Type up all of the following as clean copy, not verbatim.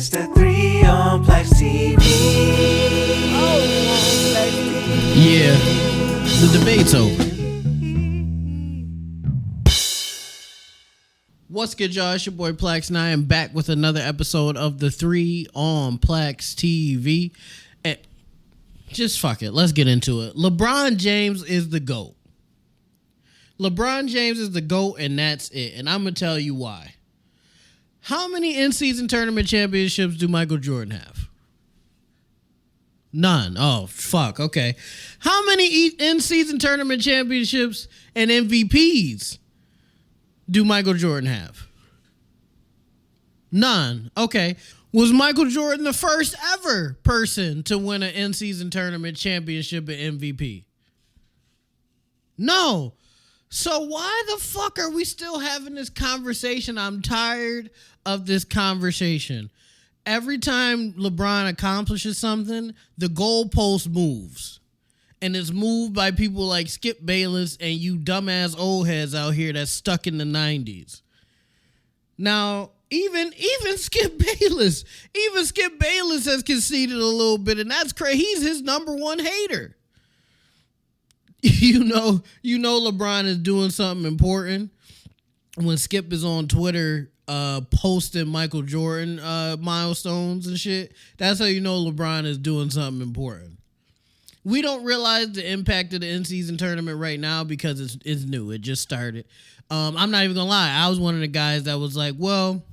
It's the 3 on PLAX TV. Yeah, the debate's over. What's good, y'all? It's your boy PLAX, and I am back with another episode of the 3 on PLAX TV. And just fuck it, let's get into it. LeBron James is the GOAT. LeBron James is the GOAT, and that's it. And I'm going to tell you why. How many in-season tournament championships do Michael Jordan have? None. Oh, fuck. Okay. How many in-season tournament championships and MVPs do Michael Jordan have? None. Okay. Was Michael Jordan the first ever person to win an in-season tournament championship and MVP? No. So why the fuck are we still having this conversation? I'm tired of this conversation. Every time LeBron accomplishes something, the goalpost moves. And it's moved by people like Skip Bayless and you dumbass old heads out here that's stuck in the 90s. Now, even Skip Bayless has conceded a little bit, and that's crazy. He's his number one hater. You know LeBron is doing something important when Skip is on Twitter posting Michael Jordan milestones and shit. That's how you know LeBron is doing something important. We don't realize the impact of the in-season tournament right now because it's new. It just started. I'm not even gonna lie. I was one of the guys that was like, well,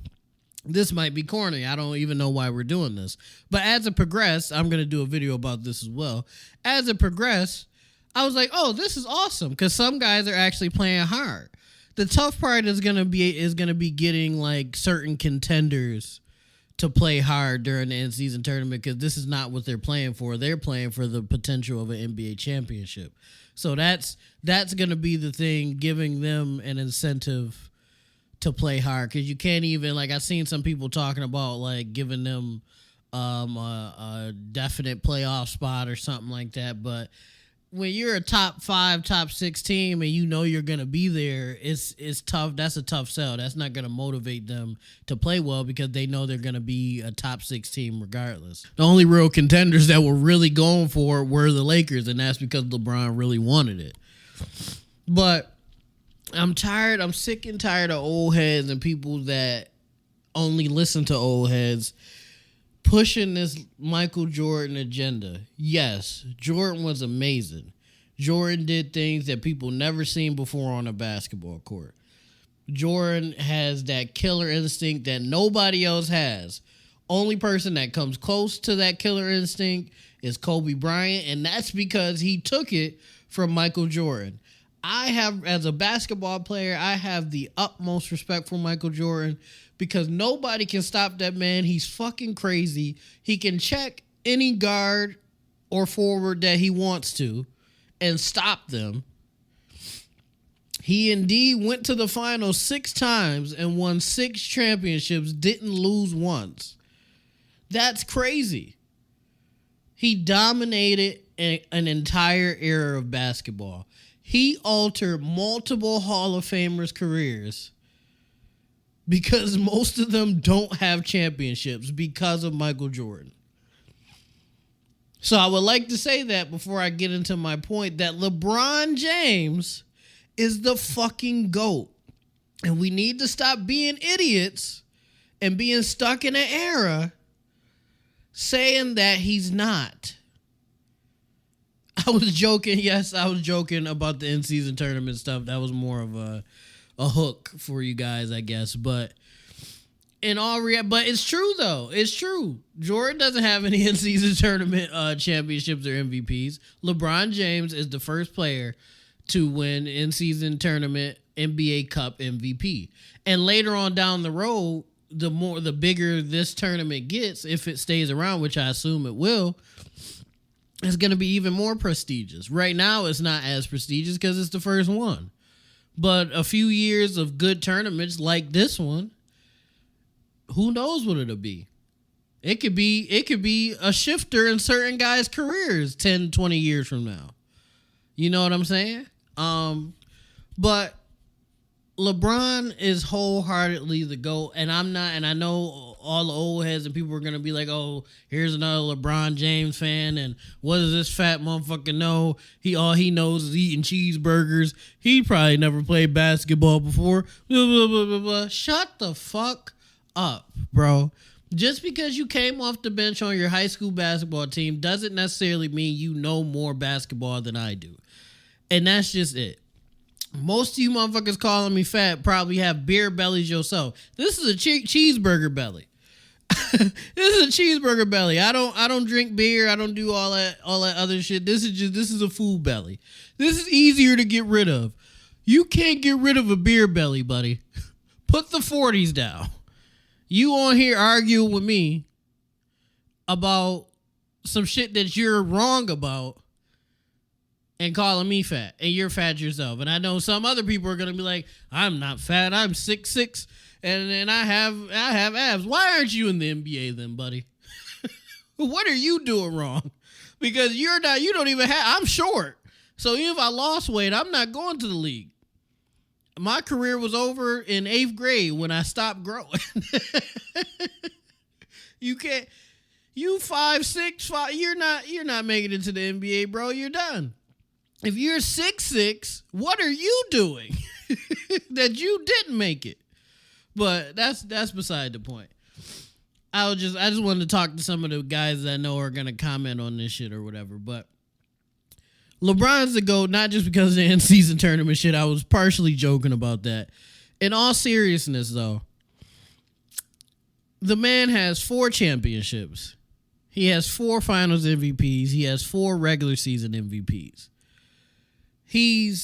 this might be corny. I don't even know why we're doing this. But as it progressed, I'm gonna do a video about this as well. As it progressed, I was like, oh, this is awesome because some guys are actually playing hard. The tough part is gonna be getting like certain contenders to play hard during the in-season tournament because this is not what they're playing for. They're playing for the potential of an NBA championship. So that's gonna be the thing, giving them an incentive to play hard because you can't even, like, I've seen some people talking about like giving them a definite playoff spot or something like that, but when you're a top 5, top 6 team and you know you're going to be there, it's tough. That's a tough sell. That's not going to motivate them to play well because they know they're going to be a top 6 team regardless. The only real contenders that were really going for it were the Lakers, and that's because LeBron really wanted it. But I'm sick and tired of old heads and people that only listen to old heads pushing this Michael Jordan agenda. Yes, Jordan was amazing. Jordan did things that people never seen before on a basketball court. Jordan has that killer instinct that nobody else has. Only person that comes close to that killer instinct is Kobe Bryant, and that's because he took it from Michael Jordan. As a basketball player, I have the utmost respect for Michael Jordan because nobody can stop that man. He's fucking crazy. He can check any guard or forward that he wants to and stop them. He indeed went to the finals 6 times and won 6 championships, didn't lose once. That's crazy. He dominated an entire era of basketball. He altered multiple Hall of Famers' careers because most of them don't have championships because of Michael Jordan. So I would like to say that before I get into my point, that LeBron James is the fucking GOAT. And we need to stop being idiots and being stuck in an era saying that he's not. I was joking. Yes, I was joking about the in-season tournament stuff. That was more of a hook for you guys, I guess. But but it's true though. It's true. Jordan doesn't have any in-season tournament championships or MVPs. LeBron James is the first player to win in-season tournament NBA Cup MVP. And later on down the road, the bigger this tournament gets, if it stays around, which I assume it will, it's going to be even more prestigious. Right now, it's not as prestigious because it's the first one. But a few years of good tournaments like this one, who knows what it'll be? It could be a shifter in certain guys' careers 10, 20 years from now. You know what I'm saying? But LeBron is wholeheartedly the GOAT, and I'm not, and I know all the old heads and people are gonna be like, oh, here's another LeBron James fan, and what does this fat motherfucker know? All he knows is eating cheeseburgers. He probably never played basketball before. Blah, blah, blah, blah, blah. Shut the fuck up, bro. Just because you came off the bench on your high school basketball team doesn't necessarily mean you know more basketball than I do. And that's just it. Most of you motherfuckers calling me fat probably have beer bellies yourself. This is a cheeseburger belly. This is a cheeseburger belly. I don't drink beer. I don't do all that other shit. This is a food belly. This is easier to get rid of. You can't get rid of a beer belly, buddy. Put the 40s down. You on here arguing with me about some shit that you're wrong about and calling me fat, and you're fat yourself. And I know some other people are gonna be like, I'm not fat, I'm 6'6", and I have abs. Why aren't you in the NBA then, buddy? What are you doing wrong? Because you don't even have, I'm short. So even if I lost weight, I'm not going to the league. My career was over in 8th grade when I stopped growing. You 5'6", you're not making it to the NBA, bro. You're done. If you're 6'6", what are you doing that you didn't make it? But that's beside the point. I just wanted to talk to some of the guys that I know are gonna comment on this shit or whatever, but LeBron's the GOAT, not just because of the in-season tournament shit. I was partially joking about that. In all seriousness, though, the man has 4 championships. He has 4 finals MVPs. He has 4 regular season MVPs. He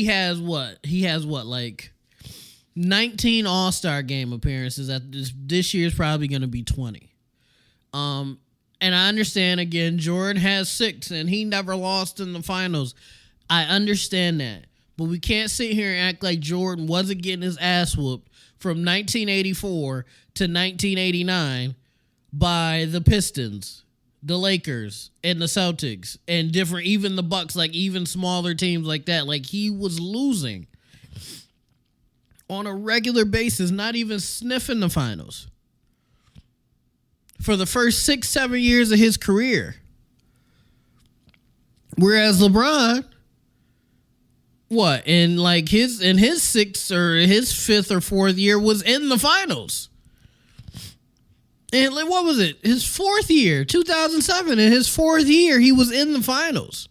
has like 19 All-Star game appearances. This year's probably going to be 20. And I understand, again, Jordan has 6 and he never lost in the finals. I understand that. But we can't sit here and act like Jordan wasn't getting his ass whooped from 1984 to 1989 by the Pistons, the Lakers, and the Celtics, and different, even the Bucks, like even smaller teams like that. Like, he was losing on a regular basis, not even sniffing the finals for the first 6-7 years of his career. Whereas LeBron, in his 6th or his 5th or 4th year was in the finals. And what was it? His 4th year, 2007, in his 4th year, he was in the finals.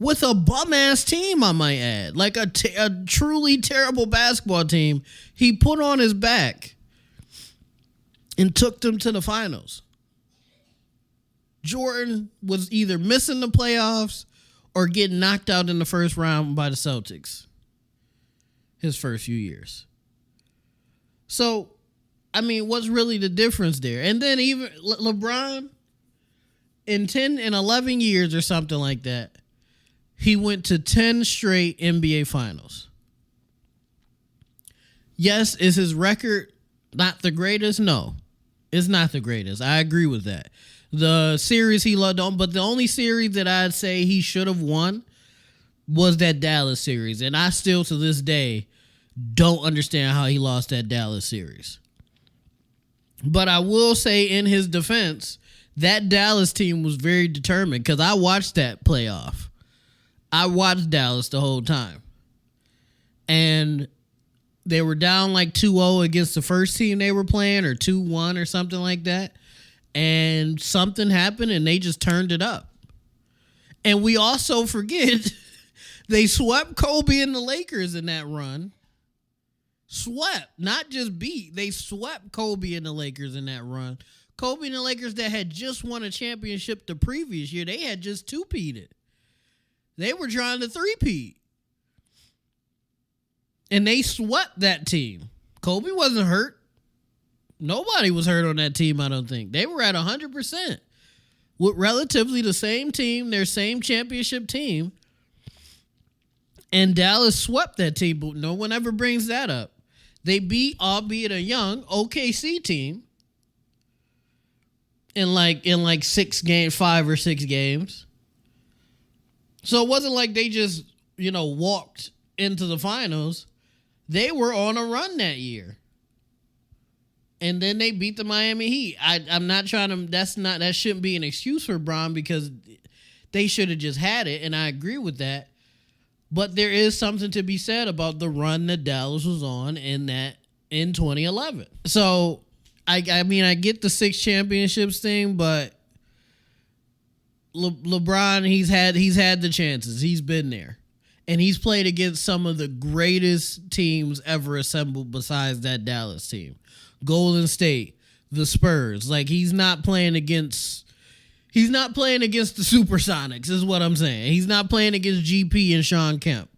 With a bum-ass team, I might add. Like a truly terrible basketball team he put on his back and took them to the finals. Jordan was either missing the playoffs or getting knocked out in the first round by the Celtics his first few years. So, I mean, what's really the difference there? And then even LeBron, in 10 and 11 years or something like that, he went to 10 straight NBA finals. Yes, is his record not the greatest? No, it's not the greatest. I agree with that. The series he loved on, but the only series that I'd say he should have won was that Dallas series. And I still, to this day, don't understand how he lost that Dallas series. But I will say, in his defense, that Dallas team was very determined, because I watched that playoff. I watched Dallas the whole time. And they were down like 2-0 against the first team they were playing, or 2-1 or something like that. And something happened and they just turned it up. And we also forget they swept Kobe and the Lakers in that run. Swept, not just beat. They swept Kobe and the Lakers in that run. Kobe and the Lakers that had just won a championship the previous year, they had just 2-peated. They were trying to 3-peat. And they swept that team. Kobe wasn't hurt. Nobody was hurt on that team, I don't think. They were at 100%. With relatively the same team, their same championship team. And Dallas swept that team, but no one ever brings that up. They beat, albeit a young, OKC team in like 5 or 6 games. So it wasn't like they just, walked into the finals, they were on a run that year. And then they beat the Miami Heat. I'm not trying to, that shouldn't be an excuse for Bron because they should have just had it, and I agree with that. But there is something to be said about the run that Dallas was on in 2011. So, I mean, I get the 6 championships thing, but LeBron, he's had the chances. He's been there. And he's played against some of the greatest teams ever assembled besides that Dallas team. Golden State, the Spurs. Like, he's not playing against the Supersonics, is what I'm saying. He's not playing against GP and Sean Kemp.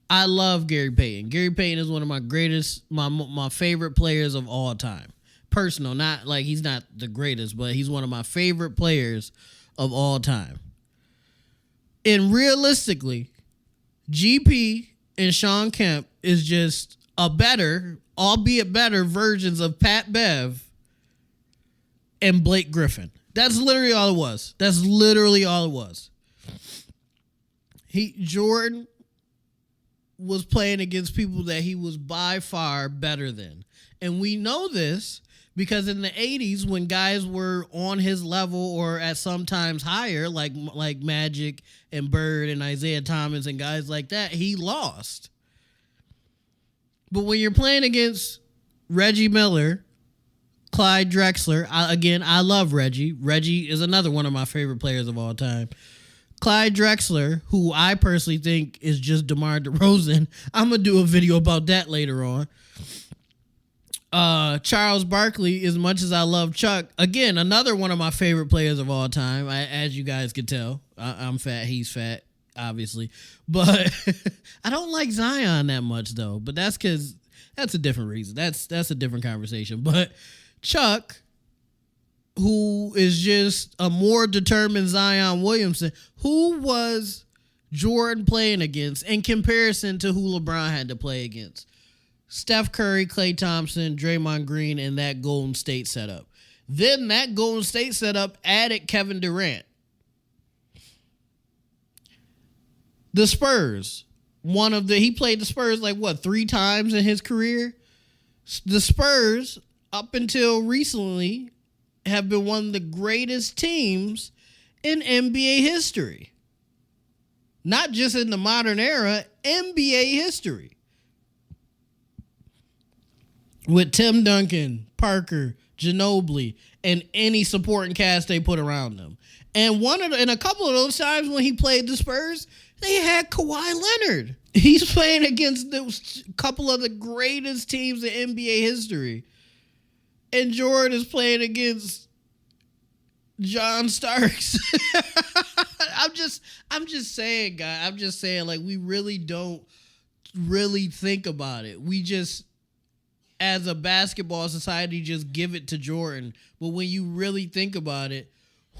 I love Gary Payton. Gary Payton is one of my greatest, my favorite players of all time. Personal, not like he's not the greatest, but he's one of my favorite players of all time. And realistically, GP and Sean Kemp is just a better, albeit better, versions of Pat Bev and Blake Griffin. That's literally all it was. Jordan was playing against people that he was by far better than. And we know this because in the 80s, when guys were on his level or at sometimes higher, like Magic and Bird and Isaiah Thomas and guys like that, he lost. But when you're playing against Reggie Miller, Clyde Drexler, I love Reggie. Reggie is another one of my favorite players of all time. Clyde Drexler, who I personally think is just DeMar DeRozan. I'm going to do a video about that later on. Charles Barkley, as much as I love Chuck, again, another one of my favorite players of all time. As you guys can tell, I'm fat, he's fat, obviously. But I don't like Zion that much, though. But that's because that's a different reason. That's a different conversation. But Chuck, who is just a more determined Zion Williamson, who was Jordan playing against in comparison to who LeBron had to play against? Steph Curry, Klay Thompson, Draymond Green, and that Golden State setup. Then that Golden State setup added Kevin Durant. The Spurs, he played the Spurs 3 times in his career? The Spurs, up until recently, have been one of the greatest teams in NBA history. Not just in the modern era, NBA history. With Tim Duncan, Parker, Ginobili, and any supporting cast they put around them. And a couple of those times when he played the Spurs, they had Kawhi Leonard. He's playing against a couple of the greatest teams in NBA history. And Jordan is playing against John Starks. I'm just saying, guys. I'm just saying, we really don't really think about it. We just, as a basketball society, just give it to Jordan. But when you really think about it,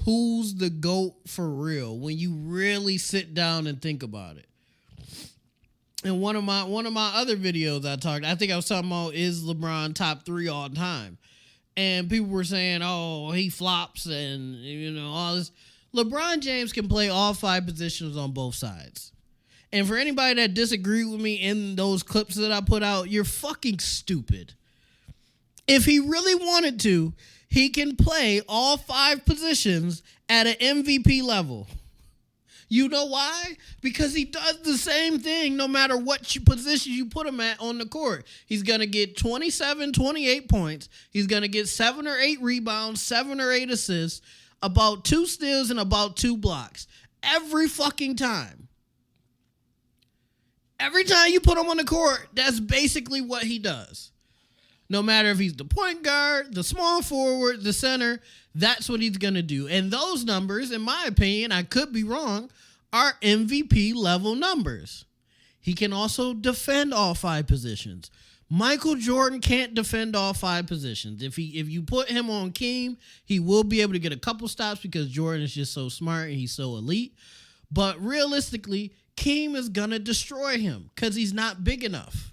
who's the GOAT for real? When you really sit down and think about it. And one of my other videos I think I was talking about, is LeBron top 3 all time. And people were saying, oh, he flops and, all this. LeBron James can play all 5 positions on both sides. And for anybody that disagreed with me in those clips that I put out, you're fucking stupid. If he really wanted to, he can play all 5 positions at an MVP level. You know why? Because he does the same thing no matter what position you put him at on the court. He's going to get 27, 28 points. He's going to get 7 or 8 rebounds, 7 or 8 assists, about 2 steals, and about 2 blocks. Every fucking time. Every time you put him on the court, that's basically what he does. No matter if he's the point guard, the small forward, the center, that's what he's going to do. And those numbers, in my opinion, I could be wrong, are MVP level numbers. He can also defend all 5 positions. Michael Jordan can't defend all 5 positions. If you put him on Keem, he will be able to get a couple stops because Jordan is just so smart and he's so elite. But realistically, Keem is going to destroy him because he's not big enough.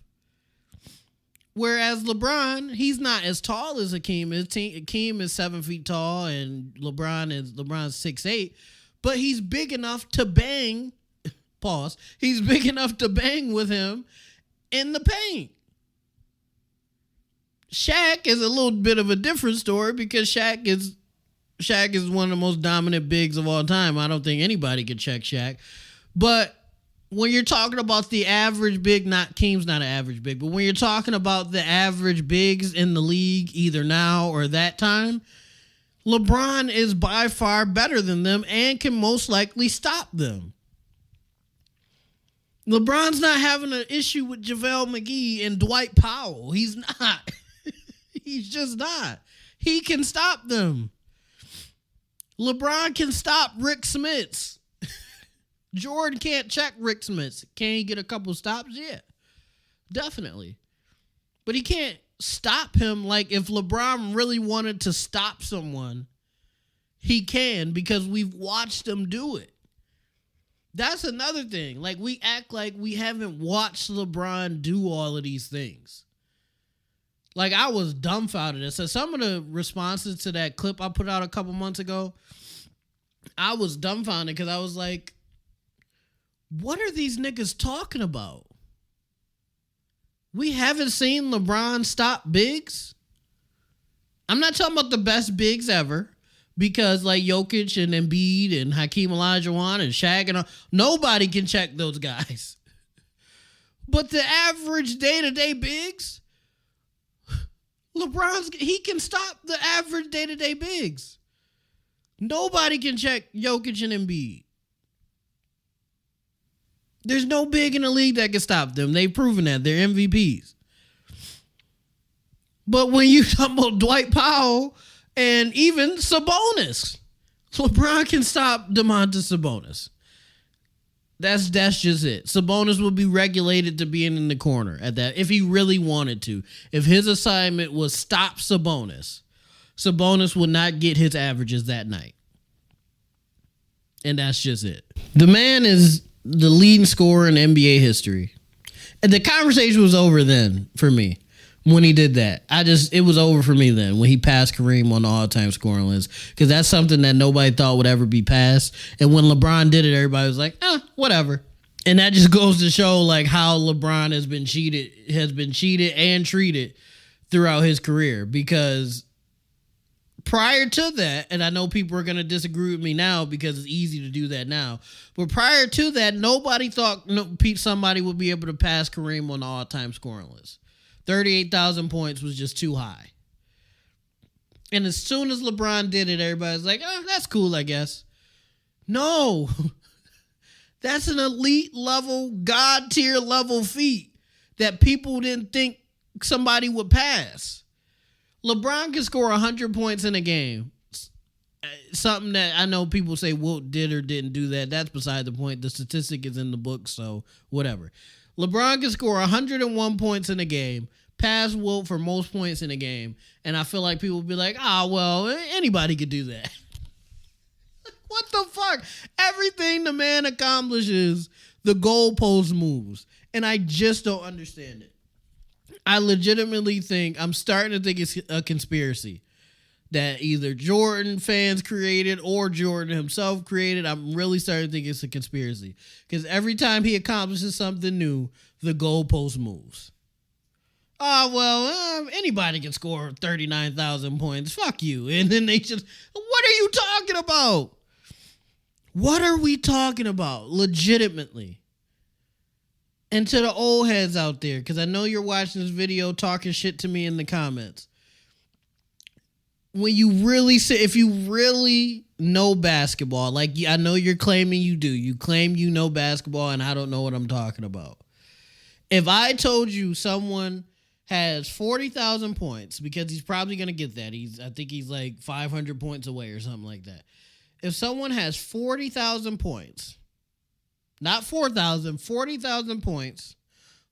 Whereas LeBron, he's not as tall as Akeem is. Akeem is 7 feet tall and LeBron's 6'8", but he's big enough to bang pause. He's big enough to bang with him in the paint. Shaq is a little bit of a different story because Shaq is one of the most dominant bigs of all time. I don't think anybody could check Shaq. But when you're talking about the average big, Keem's not an average big, but when you're talking about the average bigs in the league, either now or that time, LeBron is by far better than them and can most likely stop them. LeBron's not having an issue with JaVale McGee and Dwight Powell. He's not. He's just not. He can stop them. LeBron can stop Rick Smits. Jordan can't check Rick Smits. Can he get a couple stops? Yeah, definitely. But he can't stop him. Like, if LeBron really wanted to stop someone, he can, because we've watched him do it. That's another thing. Like, we act like we haven't watched LeBron do all of these things. Like, I was dumbfounded. So some of the responses to that clip I put out a couple months ago, I was dumbfounded because I was like, what are these niggas talking about? We haven't seen LeBron stop bigs. I'm not talking about the best bigs ever, because like Jokic and Embiid and Hakeem Olajuwon and Shaq and all, nobody can check those guys. But the average day-to-day bigs, he can stop the average day-to-day bigs. Nobody can check Jokic and Embiid. There's no big in the league that can stop them. They've proven that. They're MVPs. But when you talk about Dwight Powell and even Sabonis, LeBron can stop Domantas Sabonis. That's just it. Sabonis will be regulated to being in the corner at that if he really wanted to. If his assignment was stop Sabonis, Sabonis will not get his averages that night. And that's just it. The man is the leading scorer in NBA history. And the conversation was over then for me when he did that. It was over for me then when he passed Kareem on the all-time scoring list, because that's something that nobody thought would ever be passed. And when LeBron did it, everybody was like, whatever. And that just goes to show like how LeBron has been cheated and treated throughout his career. Because prior to that, and I know people are going to disagree with me now because it's easy to do that now, but prior to that, nobody thought somebody would be able to pass Kareem on the all-time scoring list. 38,000 points was just too high. And as soon as LeBron did it, everybody's like, that's cool, I guess. No. That's an elite level, God tier level feat that people didn't think somebody would pass. LeBron can score 100 points in a game. Something that I know people say Wilt did or didn't do that. That's beside the point. The statistic is in the book, so whatever. LeBron can score 101 points in a game, pass Wilt for most points in a game, and I feel like people will be like, well, anybody could do that. What the fuck? Everything the man accomplishes, the goalpost moves, and I just don't understand it. I legitimately think, I'm starting to think it's a conspiracy that either Jordan fans created or Jordan himself created. I'm really starting to think it's a conspiracy because every time he accomplishes something new, the goalpost moves. Anybody can score 39,000 points. Fuck you. And then they just, what are you talking about? What are we talking about? Legitimately. And to the old heads out there, because I know you're watching this video talking shit to me in the comments. When you really if you really know basketball, like I know you're claiming you do. You claim you know basketball and I don't know what I'm talking about. If I told you someone has 40,000 points, because he's probably going to get that. I think he's like 500 points away or something like that. If someone has 40,000 points, not 4,000, 40,000 points,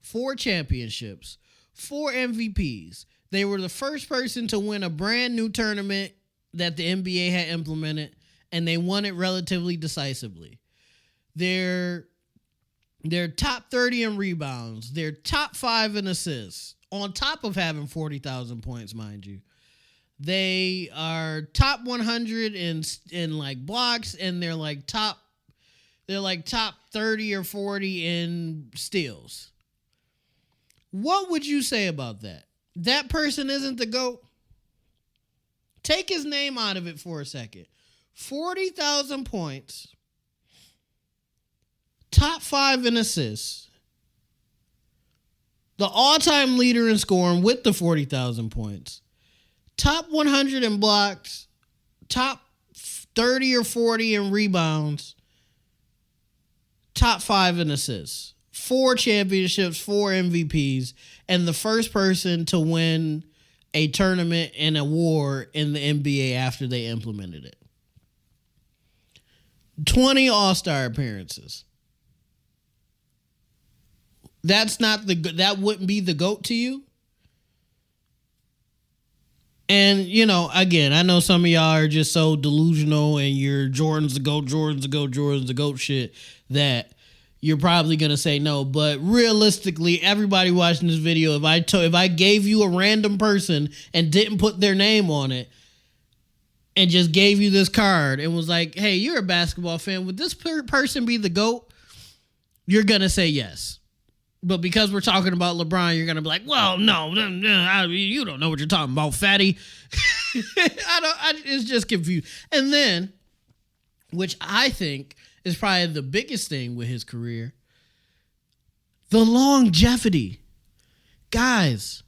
4 championships, 4 MVPs. They were the first person to win a brand new tournament that the NBA had implemented, and they won it relatively decisively. They're top 30 in rebounds. They're top 5 in assists, on top of having 40,000 points, mind you. They are top 100 in like blocks, and they're like top They're like top 30 or 40 in steals. What would you say about that? That person isn't the GOAT? Take his name out of it for a second. 40,000 points. Top 5 in assists. The all-time leader in scoring with the 40,000 points. Top 100 in blocks. Top 30 or 40 in rebounds. Top 5 in assists. 4 championships, 4 MVPs, and the first person to win a tournament and a war in the NBA after they implemented it. 20 All-Star appearances. That wouldn't be the GOAT to you? And, you know, again, I know some of y'all are just so delusional and you're Jordan's the GOAT, Jordan's the GOAT, Jordan's the GOAT shit that you're probably going to say no. But realistically, everybody watching this video, if I gave you a random person and didn't put their name on it and just gave you this card and was like, hey, you're a basketball fan, would this person be the GOAT? You're going to say yes. But because we're talking about LeBron, you're going to be like, well, no, you don't know what you're talking about, fatty. It's just confused. And then, which I think is probably the biggest thing with his career, the longevity. Guys,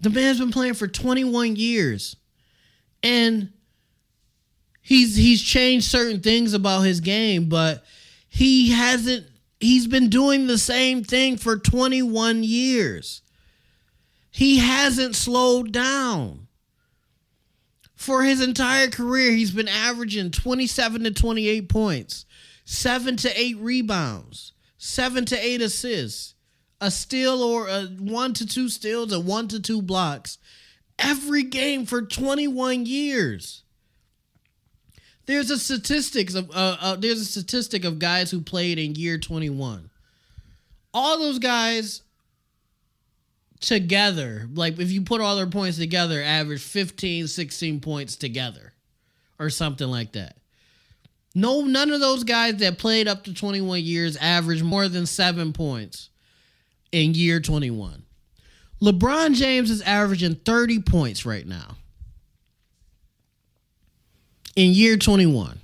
the man's been playing for 21 years. And he's changed certain things about his game, but he's been doing the same thing for 21 years. He hasn't slowed down. For his entire career, he's been averaging 27 to 28 points, 7 to 8 rebounds, 7 to 8 assists, a steal or 1 to 2 steals and 1 to 2 blocks every game for 21 years. There's a statistic of guys who played in year 21. All those guys together, like if you put all their points together, average 15, 16 points together or something like that. None of those guys that played up to 21 years averaged more than 7 points in year 21. LeBron James is averaging 30 points right now in year 21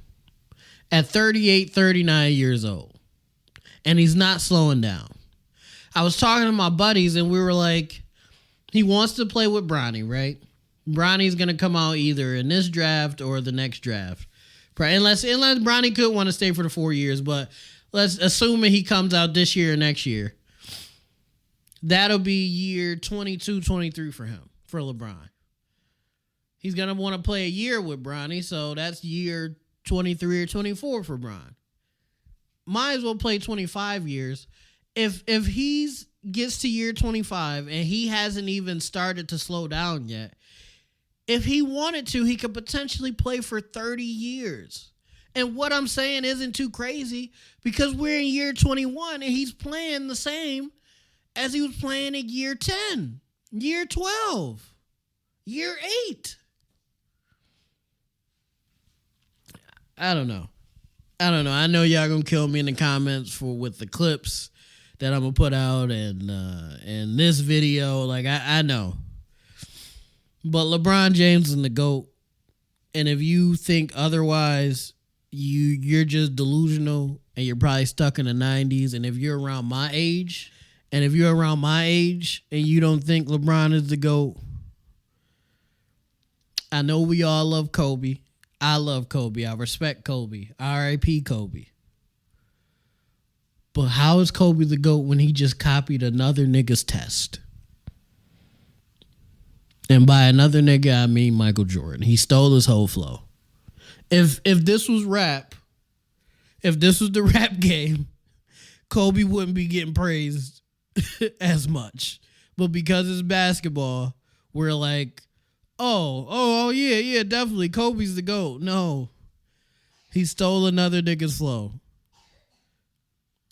at 38, 39 years old. And he's not slowing down. I was talking to my buddies and we were like, he wants to play with Bronny, right? Bronny's going to come out either in this draft or the next draft. Unless Bronny could want to stay for the 4 years, but let's assume he comes out this year or next year. That'll be year 22, 23 for him, for LeBron. He's going to want to play a year with Bronny, so that's year 23 or 24 for Bron. Might as well play 25 years. If he gets to year 25 and he hasn't even started to slow down yet, if he wanted to, he could potentially play for 30 years. And what I'm saying isn't too crazy because we're in year 21 and he's playing the same as he was playing in year 10, year 12, year 8. I don't know. I know y'all gonna kill me in the comments with the clips that I'm gonna put out and this video. Like I know. But LeBron James is the GOAT. And if you think otherwise, you're just delusional and you're probably stuck in the 90s. And if you're around my age, and you don't think LeBron is the GOAT, I know we all love Kobe. I love Kobe. I respect Kobe. R.I.P. Kobe. But how is Kobe the GOAT when he just copied another nigga's test? And by another nigga, I mean Michael Jordan. He stole his whole flow. If this was rap, if this was the rap game, Kobe wouldn't be getting praised as much. But because it's basketball, we're like, oh, yeah, definitely. Kobe's the GOAT. No. He stole another nigga's flow.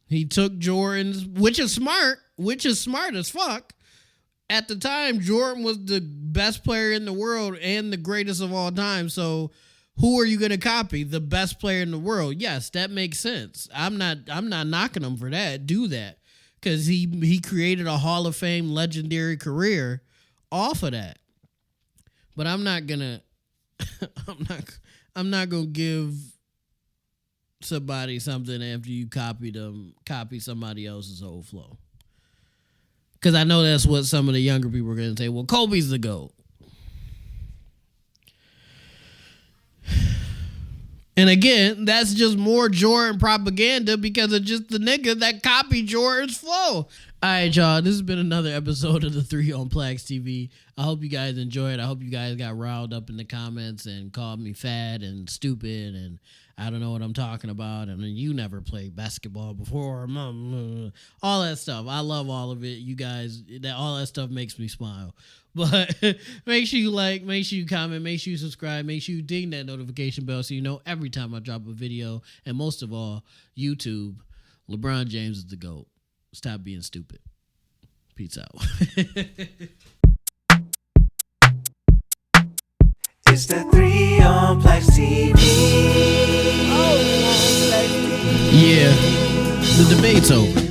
He took Jordan's, which is smart as fuck. At the time, Jordan was the best player in the world and the greatest of all time. So Who are you going to copy? The best player in the world. Yes, that makes sense. I'm not knocking him for that. Do that. Because he created a Hall of Fame legendary career off of that. But I'm not gonna I'm not gonna give somebody something after you copy somebody else's whole flow. Because I know that's what some of the younger people are gonna say. Well, Kobe's the GOAT. And again, that's just more Jordan propaganda because of just the nigga that copied Jordan's flow. All right, y'all. This has been another episode of the 3 on PLAX TV. I hope you guys enjoyed. I hope you guys got riled up in the comments and called me fat and stupid and I don't know what I'm talking about. And you never played basketball before. All that stuff. I love all of it. You guys, all that stuff makes me smile. But make sure you like, make sure you comment, make sure you subscribe, make sure you ding that notification bell so you know every time I drop a video. And most of all, YouTube, LeBron James is the GOAT. Stop being stupid. Peace out. It's the 3 on PLAX TV. Yeah, the debate's over.